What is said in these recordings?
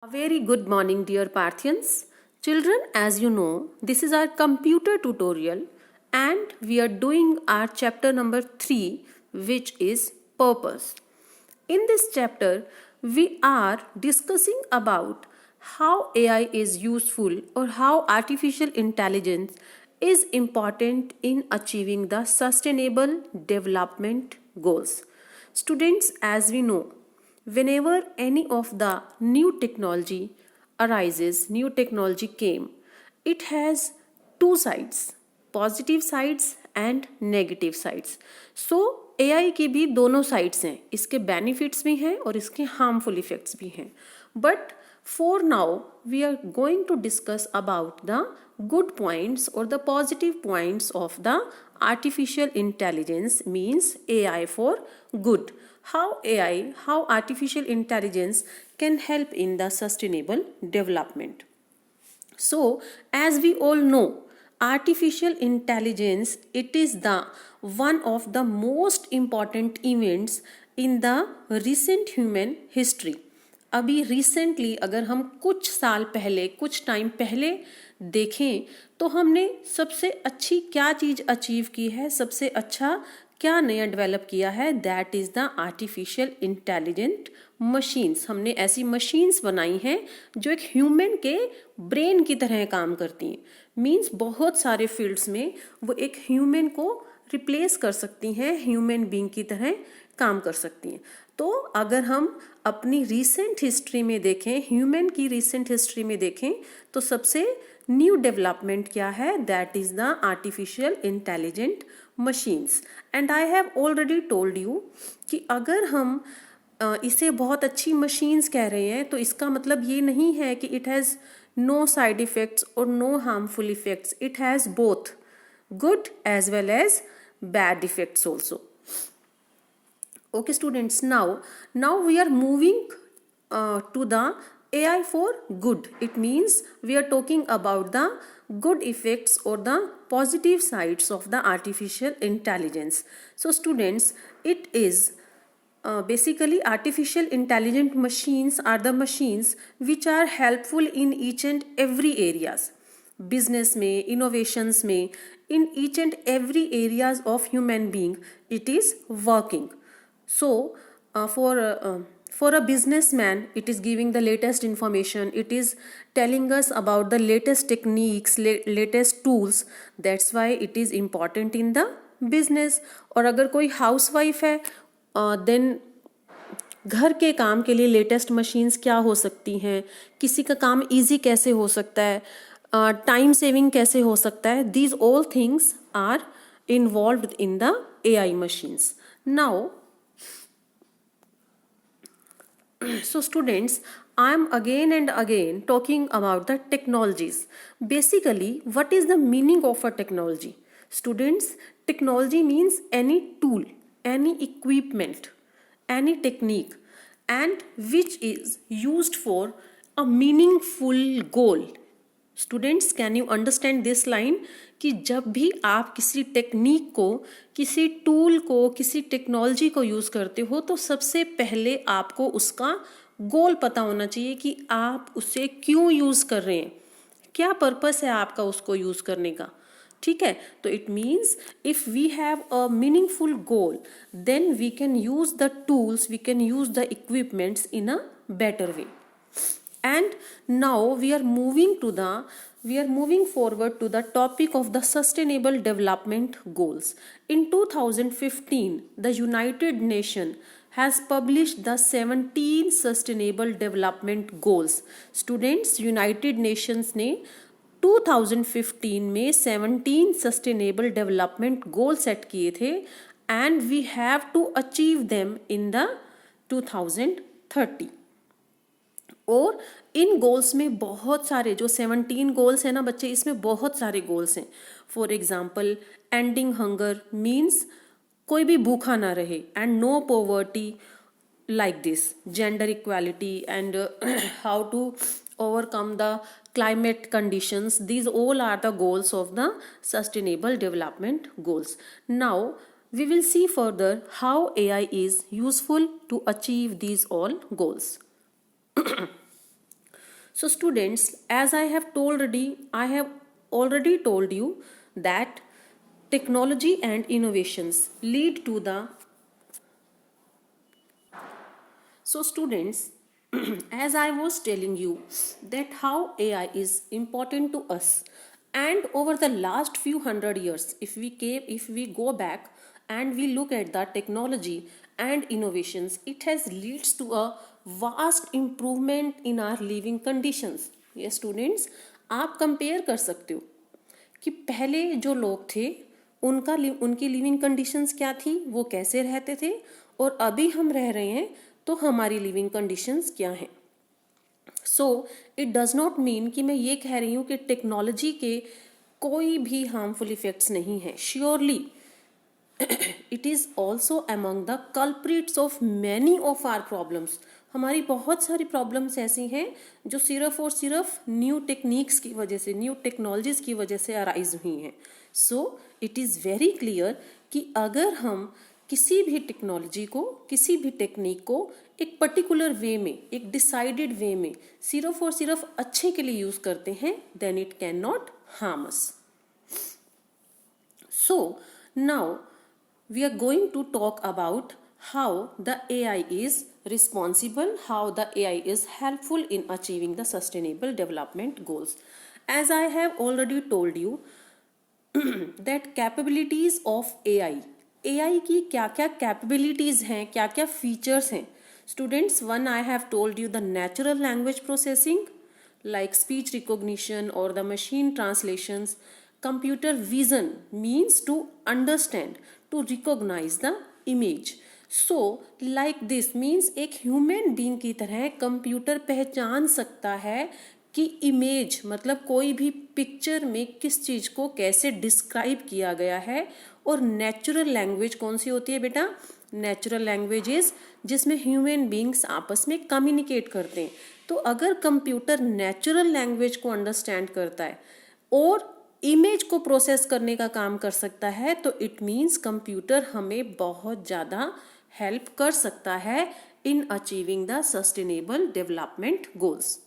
A very good morning, dear Parthians. Children, as you know, this is our computer tutorial and we are doing our chapter number 3, which is purpose. In this chapter, we are discussing about how AI is useful or how artificial intelligence is important in achieving the sustainable development goals. Students, as we know, whenever any of the new technology arises, new technology came, it has two sides, positive sides and negative sides. So AI की भी दोनों sides हैं, इसके benefits भी हैं और इसके harmful effects भी हैं. But for now we are going to discuss about the good points or the positive points of the artificial intelligence, means AI for good. How artificial intelligence can help in the sustainable development. So, as we all know, artificial intelligence, it is the one of the most important events in the recent human history. अभी recently अगर हम कुछ साल पहले, कुछ time पहले देखें तो हमने सबसे अच्छी क्या चीज़ अचीव की है, सबसे अच्छा क्या नया डेवलप किया है, that is the artificial intelligent machines. हमने ऐसी मशीन्स बनाई हैं जो एक ह्यूमन के ब्रेन की तरह काम करती हैं. मीन्स बहुत सारे फील्ड्स में वो एक ह्यूमन को रिप्लेस कर सकती हैं, ह्यूमन बीइंग की तरह काम कर सकती हैं. तो अगर हम अपनी रिसेंट हिस्ट्री में देखें, ह्यूमन की रिसेंट हिस्ट्री में देखें, तो सबसे न्यू डेवलपमेंट क्या है, that is the artificial intelligent machines. And I have already told you कि अगर हम इसे बहुत अच्छी मशीन्स कह रहे हैं तो इसका मतलब ये नहीं है कि it has no side effects और no harmful effects. It has both good as well as bad effects also. Okay students, now we are moving to the AI for good. It means we are talking about the good effects or the positive sides of the artificial intelligence. So students, it is basically artificial intelligent machines are the machines which are helpful in each and every areas. Business में, innovations में, in each and every areas of human being it is working. So for a businessman, it is giving the latest information, it is telling us about the latest techniques, latest tools. That's why it is important in the business. और अगर कोई housewife है then घर के काम के लिए latest machines क्या हो सकती हैं, किसी का काम इजी कैसे हो सकता है, टाइम सेविंग कैसे हो सकता है, these all things are involved in the AI machines. Now so students, I am again and again talking about the technologies. Basically, what is the meaning of a technology? Students, technology means any tool, any equipment, any technique, and which is used for a meaningful goal. Students, can you understand this line कि जब भी आप किसी technique को, किसी tool को, किसी technology को यूज़ करते हो तो सबसे पहले आपको उसका गोल पता होना चाहिए कि आप उसे क्यों यूज़ कर रहे हैं, क्या पर्पस है आपका उसको यूज़ करने का. ठीक है, तो it means if we have a meaningful goal then we can use the tools, we can use the equipments in a better way. And now we are moving forward to the topic of the sustainable development goals. In 2015, the United Nations has published the 17 sustainable development goals. Students, United Nations ने 2015 में 17 sustainable development goals set किए थे and we have to achieve them in the 2030. और इन goals में बहुत सारे, जो 17 goals हैं ना बच्चे, इसमें बहुत सारे गोल्स हैं. For example, ending hunger means कोई भी भूखा ना रहे, and no poverty like this, gender equality, and how to overcome the climate conditions. These all are the goals of the sustainable development goals. Now we will see further how AI is useful to achieve these all goals. So students, as I have already told you that technology and innovations lead to the. So students, as I was telling you that how AI is important to us, and over the last few hundred years, if we go back and we look at the technology and innovations, it has leads to a vast improvement in our living conditions. Yes students, आप compare कर सकते हो कि पहले जो लोग थे उनकी लिविंग कंडीशंस क्या थी, वो कैसे रहते थे, और अभी हम रह रहे हैं तो हमारी लिविंग कंडीशंस क्या हैं. So it does not mean कि मैं ये कह रही हूँ कि टेक्नोलॉजी के कोई भी हार्मफुल इफेक्ट्स नहीं है. Surely it is also among the culprits of many of our problems. हमारी बहुत सारी प्रॉब्लम्स ऐसी हैं जो सिर्फ और सिर्फ न्यू टेक्निक्स की वजह से, न्यू टेक्नोलॉजीज की वजह से अराइज हुई हैं. So it is very clear कि अगर हम किसी भी टेक्नोलॉजी को, किसी भी टेक्निक को एक पर्टिकुलर वे में, एक डिसाइडेड वे में सिर्फ और सिर्फ अच्छे के लिए यूज करते हैं, then it can not harm us. So now we are going to talk about how the AI is responsible, how the AI is helpful in achieving the sustainable development goals. As I have already told you that capabilities of AI की क्या क्या capabilities हैं, क्या क्या features हैं. Students, one I have told you the natural language processing like speech recognition or the machine translations. Computer vision means to understand, to recognize the image. So like this means एक human being की तरह computer पहचान सकता है कि image मतलब कोई भी पिक्चर में किस चीज को कैसे डिस्क्राइब किया गया है. और नेचुरल लैंग्वेज कौन सी होती है बेटा? नेचुरल लैंग्वेजेस जिसमें ह्यूमन बीइंग्स आपस में कम्युनिकेट करते हैं. तो अगर कंप्यूटर नेचुरल लैंग्वेज को अंडरस्टैंड करता है और इमेज को प्रोसेस करने का काम कर सकता है, तो इट मीन्स कंप्यूटर हमें बहुत ज़्यादा हेल्प कर सकता है in achieving the sustainable development goals.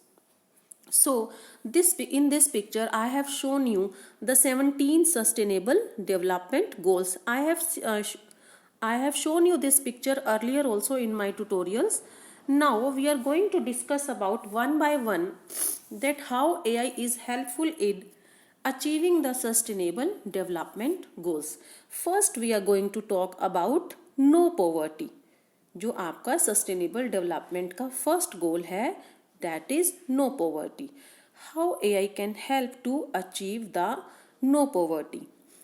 So in this picture I have shown you the 17 sustainable development goals. I have shown you this picture earlier also in my tutorials. Now we are going to discuss about one by one that how AI is helpful in achieving the sustainable development goals. First we are going to talk about no poverty. जो आपका sustainable development का first goal है, that is no poverty. How AI can help to achieve the no poverty?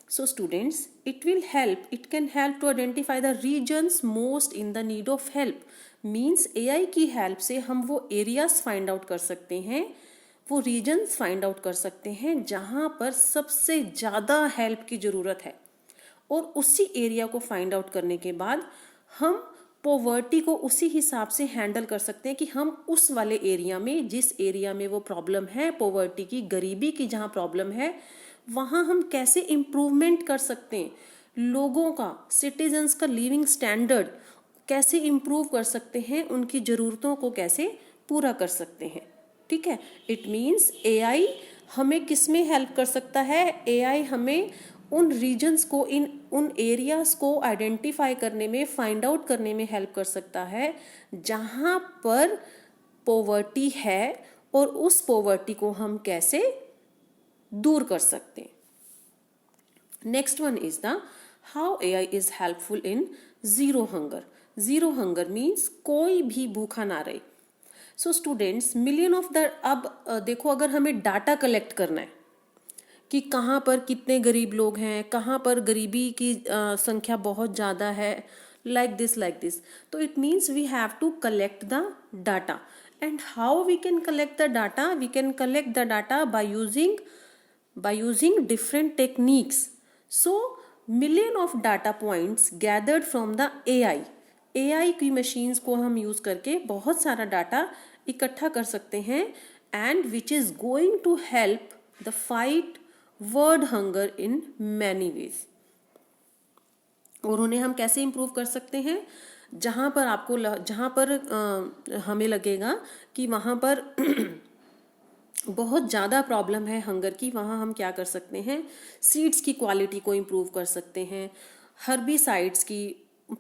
So students, it can help to identify the regions most in the need of help. Means AI की help से हम वो areas find out कर सकते हैं, वो regions find out कर सकते हैं जहाँ पर सबसे ज़्यादा हेल्प की ज़रूरत है. और उसी एरिया को फाइंड आउट करने के बाद हम पॉवर्टी को उसी हिसाब से हैंडल कर सकते हैं कि हम उस वाले एरिया में, जिस एरिया में वो प्रॉब्लम है, पॉवर्टी की, गरीबी की जहाँ प्रॉब्लम है, वहाँ हम कैसे इम्प्रूवमेंट कर सकते हैं, लोगों का, सिटीजन्स का लिविंग स्टैंडर्ड कैसे इम्प्रूव कर सकते हैं, उनकी ज़रूरतों को कैसे पूरा कर सकते हैं. ठीक है. इट मीन्स AI हमें किस में हेल्प कर सकता है? AI हमें उन रीजन्स को, उन एरियाज को आइडेंटिफाई करने में, फाइंड आउट करने में हेल्प कर सकता है जहाँ पर पॉवर्टी है, और उस पॉवर्टी को हम कैसे दूर कर सकते हैं. Next one is the how AI is helpful in zero hunger. Zero hunger means कोई भी भूखा ना रहे. So students, million of the, अब देखो अगर हमें डाटा कलेक्ट करना है कि कहाँ पर कितने गरीब लोग हैं, कहाँ पर गरीबी की संख्या बहुत ज़्यादा है, like this, तो it means we have to collect the data. And how we can collect the data? We can collect the data by using different techniques. So million of data points gathered from the AI की machines को हम use करके बहुत सारा data इकट्ठा कर सकते हैं, and which is going to help the fight word hunger in many ways. और उन्हें हम कैसे इम्प्रूव कर सकते हैं? जहाँ पर हमें लगेगा कि वहाँ पर बहुत ज़्यादा प्रॉब्लम है हंगर की, वहाँ हम क्या कर सकते हैं, सीड्स की क्वालिटी को इम्प्रूव कर सकते हैं, हर्बिसाइड्स की,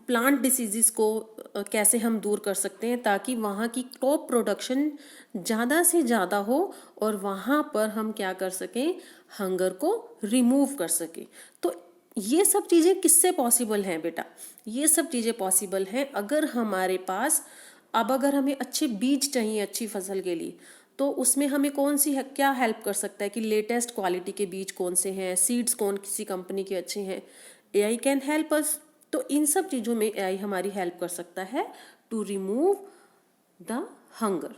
प्लांट डिसीजेस को कैसे हम दूर कर सकते हैं ताकि वहाँ की क्रॉप प्रोडक्शन ज़्यादा से ज़्यादा हो और वहाँ पर हम क्या कर सकें, हंगर को रिमूव कर सकें। तो ये सब चीज़ें किससे पॉसिबल हैं बेटा, ये सब चीज़ें पॉसिबल हैं अगर हमारे पास, अब अगर हमें अच्छे बीज चाहिए अच्छी फसल के लिए, तो उसमें हमें कौन सी क्या हेल्प कर सकता है कि लेटेस्ट क्वालिटी के बीज कौन से हैं, सीड्स कौन किसी कंपनी के अच्छे हैं, एआई कैन हेल्प अस। तो इन सब चीज़ों में एआई हमारी हेल्प कर सकता है to remove the hunger.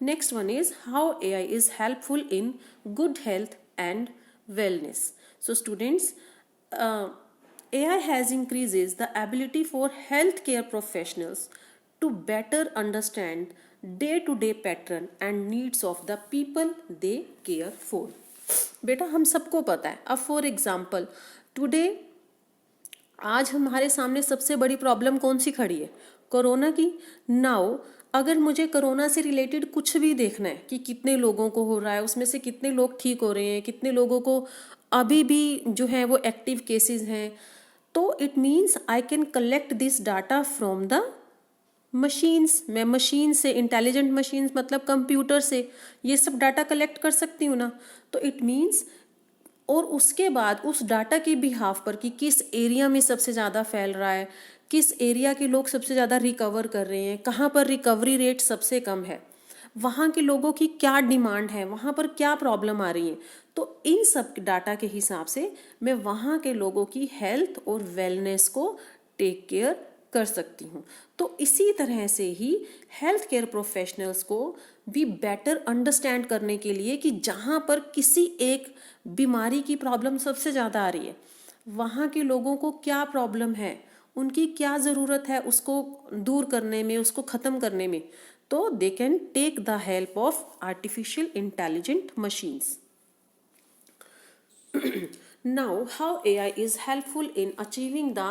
Next one is how AI is helpful in good health and wellness. So students, AI has increases the ability for healthcare professionals to better understand day-to-day pattern and needs of the people they care for. बेटा हम सबको पता है, अब for example today, आज हमारे सामने सबसे बड़ी प्रॉब्लम कौन सी खड़ी है, कोरोना की। नाउ अगर मुझे कोरोना से रिलेटेड कुछ भी देखना है कि कितने लोगों को हो रहा है, उसमें से कितने लोग ठीक हो रहे हैं, कितने लोगों को अभी भी जो है वो एक्टिव केसेस हैं, तो it means I can collect this data from the machines. मैं मशीन से, इंटेलिजेंट मशीन्स मतलब कंप्यूटर से ये सब डाटा कलेक्ट कर सकती हूँ ना। तो इट मीन्स, और उसके बाद उस डाटा के बिहाफ पर कि किस एरिया में सबसे ज़्यादा फैल रहा है, किस एरिया के लोग सबसे ज़्यादा रिकवर कर रहे हैं, कहाँ पर रिकवरी रेट सबसे कम है, वहाँ के लोगों की क्या डिमांड है, वहाँ पर क्या प्रॉब्लम आ रही है, तो इन सब डाटा के हिसाब से मैं वहाँ के लोगों की हेल्थ और वेलनेस को टेक केयर कर सकती हूँ। तो इसी तरह से ही हेल्थ केयर प्रोफेशनल्स को भी बेटर अंडरस्टैंड करने के लिए कि जहाँ पर किसी एक बीमारी की प्रॉब्लम सबसे ज़्यादा आ रही है, वहाँ के लोगों को क्या प्रॉब्लम है, उनकी क्या ज़रूरत है उसको दूर करने में, उसको ख़त्म करने में, तो they can take the help of artificial intelligent machines. Now, how AI is helpful in achieving the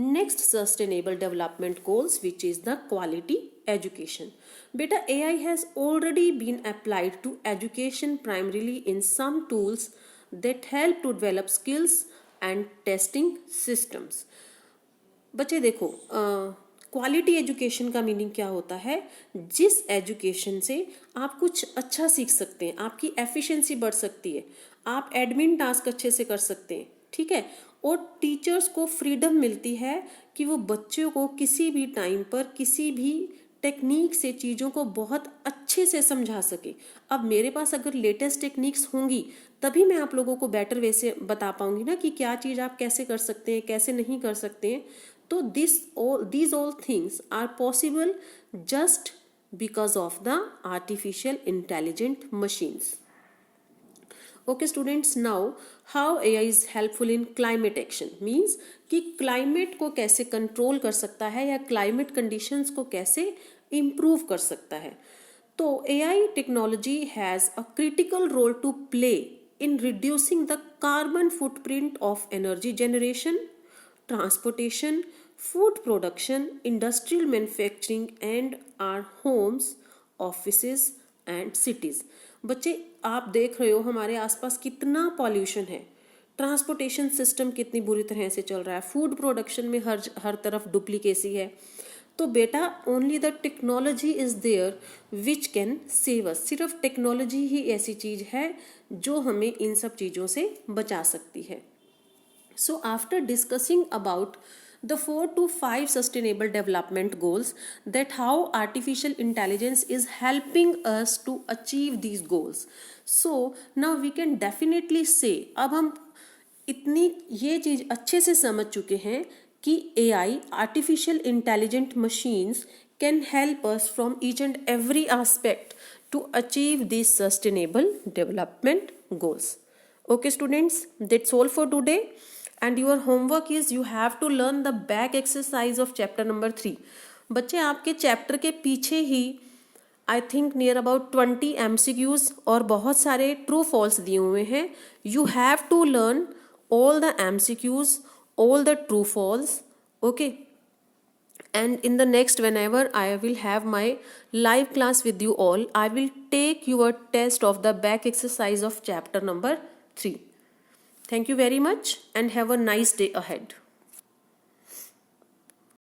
next sustainable development goals, which is the quality education. Beta, AI has already been applied to education primarily in some tools that help to develop skills and testing systems. बच्चे देखो, quality education का meaning क्या होता है, जिस education से आप कुछ अच्छा सीख सकते हैं, आपकी एफिशिएंसी बढ़ सकती है, आप एडमिन टास्क अच्छे से कर सकते हैं, ठीक है, और टीचर्स को फ्रीडम मिलती है कि वो बच्चों को किसी भी टाइम पर किसी भी टेक्निक से चीज़ों को बहुत अच्छे से समझा सके। अब मेरे पास अगर लेटेस्ट टेक्निक्स होंगी तभी मैं आप लोगों को बेटर वे से बता पाऊंगी ना कि क्या चीज़ आप कैसे कर सकते हैं, कैसे नहीं कर सकते हैं। तो these all things are possible just because of the artificial intelligent machines. Okay students, now how AI is helpful in climate action means कि climate को कैसे control कर सकता है या climate conditions को कैसे improve कर सकता है। तो AI technology has a critical role to play in reducing the carbon footprint of energy generation, transportation, food production, industrial manufacturing and our homes, offices and cities. बच्चे आप देख रहे हो हमारे आसपास कितना पॉल्यूशन है, ट्रांसपोर्टेशन सिस्टम कितनी बुरी तरह से चल रहा है, फूड प्रोडक्शन में हर तरफ डुप्लीकेसी है। तो बेटा only the technology is there which can save us. सिर्फ टेक्नोलॉजी ही ऐसी चीज है जो हमें इन सब चीज़ों से बचा सकती है। So after discussing about the 4 to 5 sustainable development goals, that how artificial intelligence is helping us to achieve these goals, so now we can definitely say, अब हम इतनी ये चीज़ अच्छे से समझ चुके हैं कि AI artificial intelligent machines can help us from each and every aspect to achieve these sustainable development goals. Okay students, that's all for today. And your homework is you have to learn the back exercise of chapter number 3. बच्चे आपके chapter के पीछे ही I think near about 20 MCQs और बहुत सारे true false दिए हुए हैं. You have to learn all the MCQs, all the true false. Okay, and in the next, whenever I will have my live class with you all, I will take your test of the back exercise of chapter number 3. Thank you very much and have a nice day ahead.